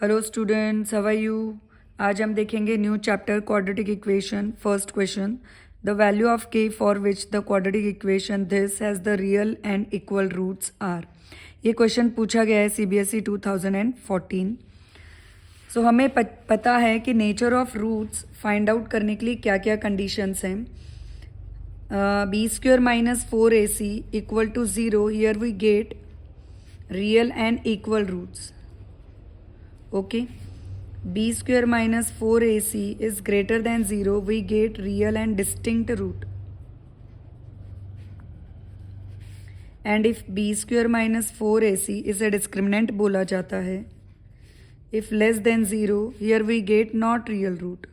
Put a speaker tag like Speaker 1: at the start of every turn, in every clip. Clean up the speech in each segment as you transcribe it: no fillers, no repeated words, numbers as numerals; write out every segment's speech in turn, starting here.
Speaker 1: Hello students, how are you. आज हम देखेंगे new chapter quadratic equation. First question, the value of k for which the quadratic equation this has the real and equal roots are. ये question पूछा गया है CBSE 2014। सो हमें पता है कि nature of roots find out करने के लिए क्या क्या कंडीशंस हैं। b² - 4ac equal to 0, here we get real and equal roots. Okay, b² - 4ac is greater than 0, we get real and distinct root. And if b² - 4ac is a discriminant बोला जाता है. If less than 0, here we get not real root.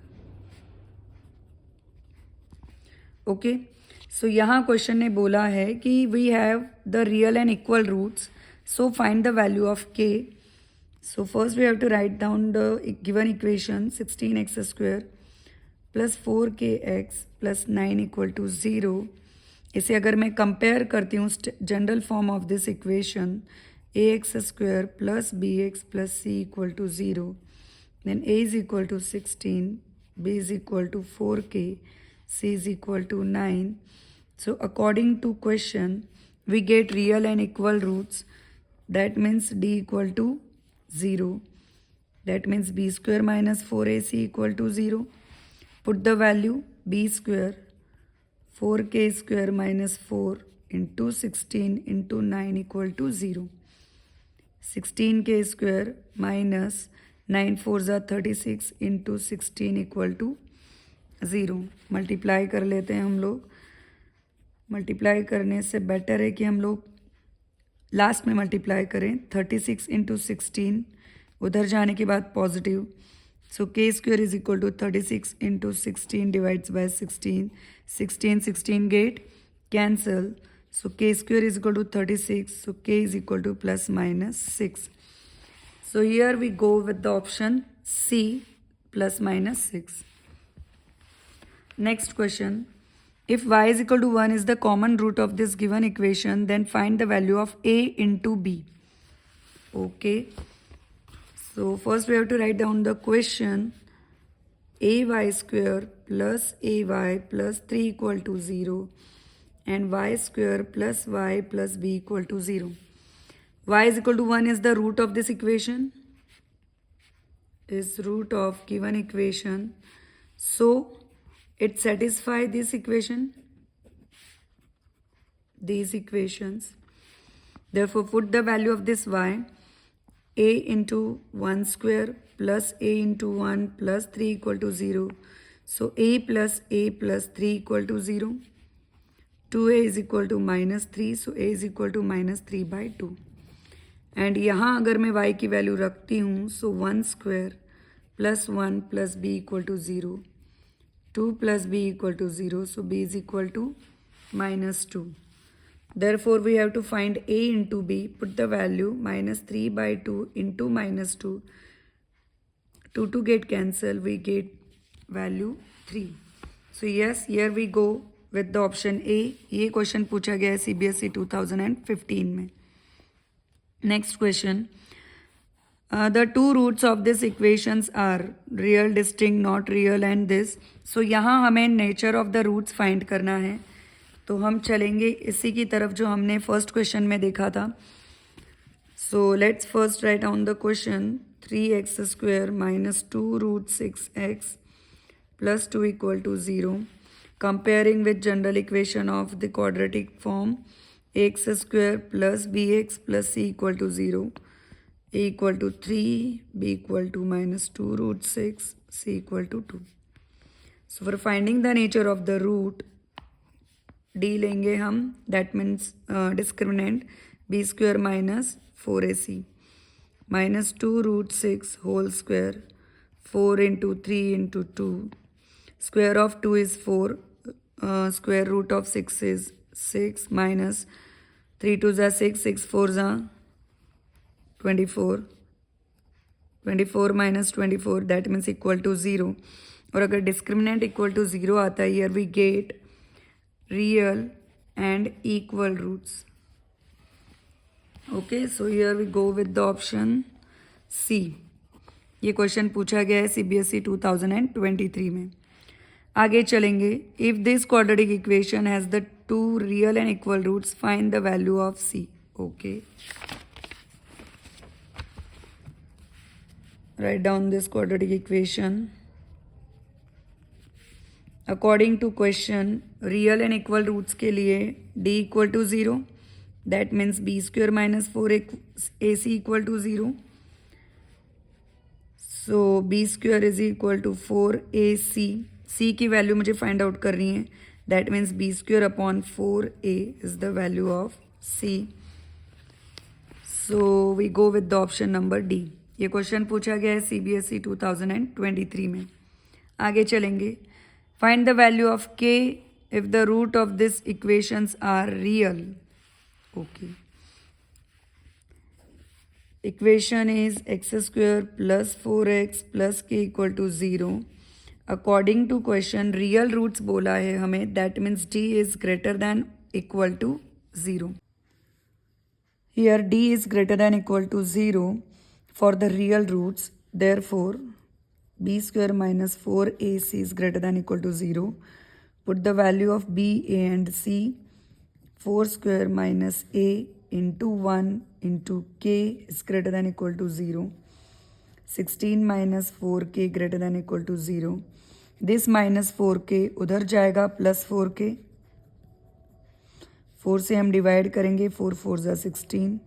Speaker 1: Okay, so यहाँ question ने बोला है कि we have the real and equal roots, so find the value of k. So first we have to write down the given equation 16x square plus 4kx plus 9 equal to 0. इसे अगर मैं compare करती हूँ general form of this equation ax square plus bx plus c equal to 0, then a is equal to 16, b is equal to 4k, c is equal to 9. So according to question we get real and equal roots, that means d equal to 0. That means b² - 4ac equal to 0. Put the value b², 4k² - 4 into 16 into 9 equal to 0. 16k² minus 9 4s are 36 into 16 equal to 0. Multiply कर लेते हैं हम लोग. Multiply करने से better है कि हम लोग लास्ट में मल्टीप्लाई करें. 36 इंटू 16, उधर जाने के बाद positive. So k² is equal to 36 into 16 divides by 16. 16 get cancel. So k² is equal to 36. So k is equal to plus minus 6. So here we go with the option C, plus minus 6. Next question, if y is equal to 1 is the common root of this given equation, then find the value of a into b. Okay, so first we have to write down the question. ay² plus ay plus 3 equal to 0 and y² plus y plus b equal to 0. Y is equal to 1 is the root of this equation, is root of given equation, so it satisfies this equation, these equations. Therefore put the value of this y, a into 1 square plus a into 1 plus 3 equal to 0. So a plus 3 equal to 0. 2a is equal to minus 3, so a is equal to minus 3 by 2. And यहाँ अगर मैं y की value रखती हूँ, so 1 square plus 1 plus b equal to 0. 2 plus b equal to 0, so b is equal to minus 2. Therefore we have to find a into b. Put the value minus 3 by 2 into minus 2. 2 get cancel, we get value 3. So yes, here we go with the option A. ये question पूछा गया है CBSE 2015 में. Next question. The two roots of this equations are real, distinct, not real and this. So यहाँ हमें nature of the roots find करना है. तो हम चलेंगे इसी की तरफ जो हमने फर्स्ट क्वेश्चन में देखा था. So let's first write down the question. 3x² minus 2 root 6x plus 2 equal to 0. Comparing with general equation of the quadratic form, ax² plus bx plus c equal to 0. a equal to 3, b equal to minus 2 root 6, c equal to 2. So for finding the nature of the root, d लेंगे हम, that means discriminant b² minus 4ac minus 2 root 6 whole square, 4 into 3 into 2. Square of 2 is 4, square root of 6 is 6 minus 3 2s are 6, 6 4s are 24. 24 minus 24, that means equal to 0. और अगर discriminant equal to 0 आता है, here we get real and equal roots. Okay, so here we go with the option C. ये question पूछा गया है CBSE 2023 में। आगे चलेंगे। If this quadratic equation has the two real and equal roots find the value of C। Okay, write down this quadratic equation. According to question, real and equal roots के लिए d equal to 0, that means b square minus 4ac equal to 0. So b square is equal to 4ac. c की value मुझे find out करनी है, that means b square upon 4a is the value of c. So we go with the option number D. ये question पूछा गया है CBSE 2023 में। आगे चलेंगे। Find the value of k if the root of this equations are real. Okay, equation is x square plus 4x plus k equal to 0। According to question real roots बोला है हमें, that means d is greater than equal to 0। Here d is greater than equal to 0 for the real roots. Therefore, b square minus 4ac is greater than equal to 0. Put the value of b, a and c. 4 square minus a into 1 into k is greater than equal to 0. 16 minus 4k greater than equal to 0. This minus 4k उधर जाएगा plus 4k। 4 से हम divide करेंगे, 4 4 ज़ा 16।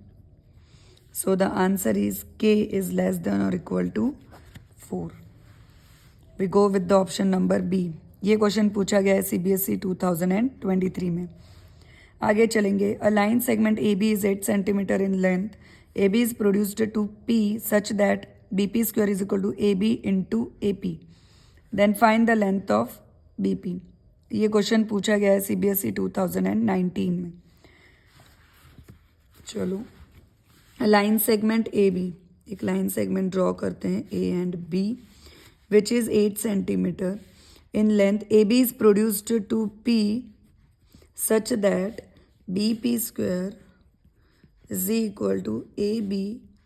Speaker 1: So the answer is k is less than और equal to 4। We go with the option number B. ये question पूछा गया है CBSE 2023 में। आगे चलेंगे। A line segment AB is 8 centimetre in length. AB is produced to P such that BP square is equal to AB into AP। Then find the length of BP। ये question पूछा गया है CBSE 2019 में। चलो, line segment AB, एक line segment draw करते हैं A and B which is 8 centimetre in length. AB is produced to P such that BP square is equal to AB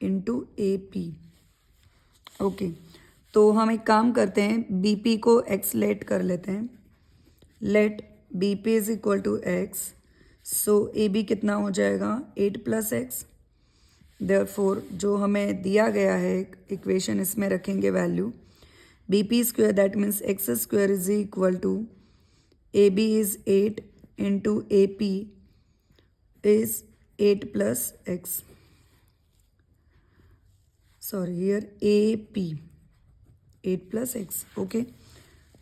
Speaker 1: into AP। Okay, तो हम एक काम करते हैं, BP को x लेट कर लेते हैं। Let BP is equal to x, so AB कितना हो जाएगा 8 प्लस एक्स। देयरफॉर जो हमें दिया गया है इक्वेशन, इसमें रखेंगे value BP square, that means x square is equal to AB is 8 into AP is 8 plus x. Sorry, here AP 8 plus x. Okay,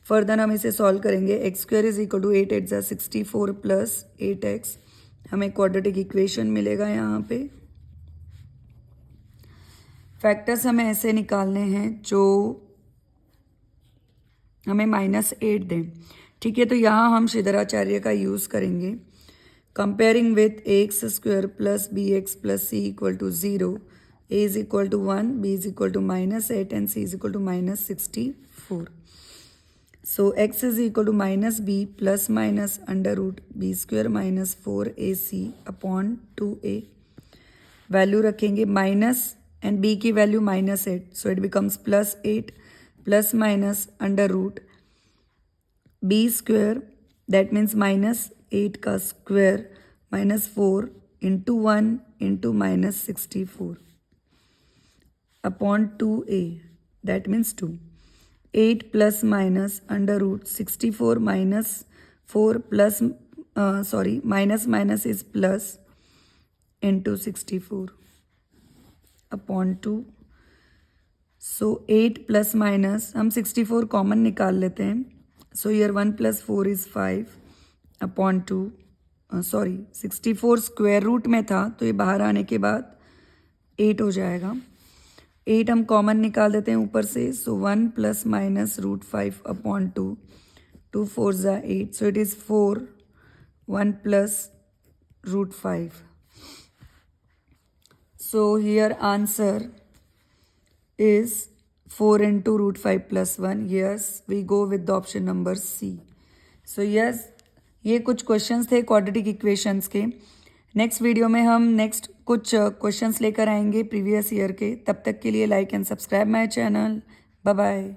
Speaker 1: further हम इसे सॉल्व करेंगे। X square is equal to 8 8 ज़ा 64 plus 8x। हमें quadratic equation मिलेगा यहाँ पे। Factors हमें ऐसे निकालने हैं जो हमें -8 दें। ठीक है, तो यहाँ हम श्रीधराचार्य का यूज़ करेंगे। Comparing with x square plus bx plus c equal to 0, a is equal to 1, b is equal to -8 and c is equal to -64। So x is equal to minus b plus minus under root b square minus 4ac upon 2a। Value रखेंगे minus and b की value -8, so it becomes plus 8 plus minus under root b square, that means -8 का square -4 into 1 into -64 upon 2a, that means 2। 8 plus minus under root 64 minus 4 plus minus minus is plus into 64 upon 2। So 8 plus minus, हम 64 common निकाल लेते हैं। So here 1 plus 4 is 5 upon 2। 64 square root में था, तो ये बाहर आने के बाद 8 हो जाएगा। 8 हम कॉमन निकाल देते हैं ऊपर से। So 1 plus minus root 5 upon 2, 2 4 ज़ा 8, so it is 4, 1 plus root 5। So here answer is 4 into root 5 plus 1। Yes, we go with the option number C। So yes, ये कुछ क्वेश्चंस थे क्वाड्रेटिक इक्वेशंस के। नेक्स्ट वीडियो में हम next कुछ questions लेकर आएंगे प्रीवियस ईयर के. तब तक के लिए like and subscribe my channel. Bye bye.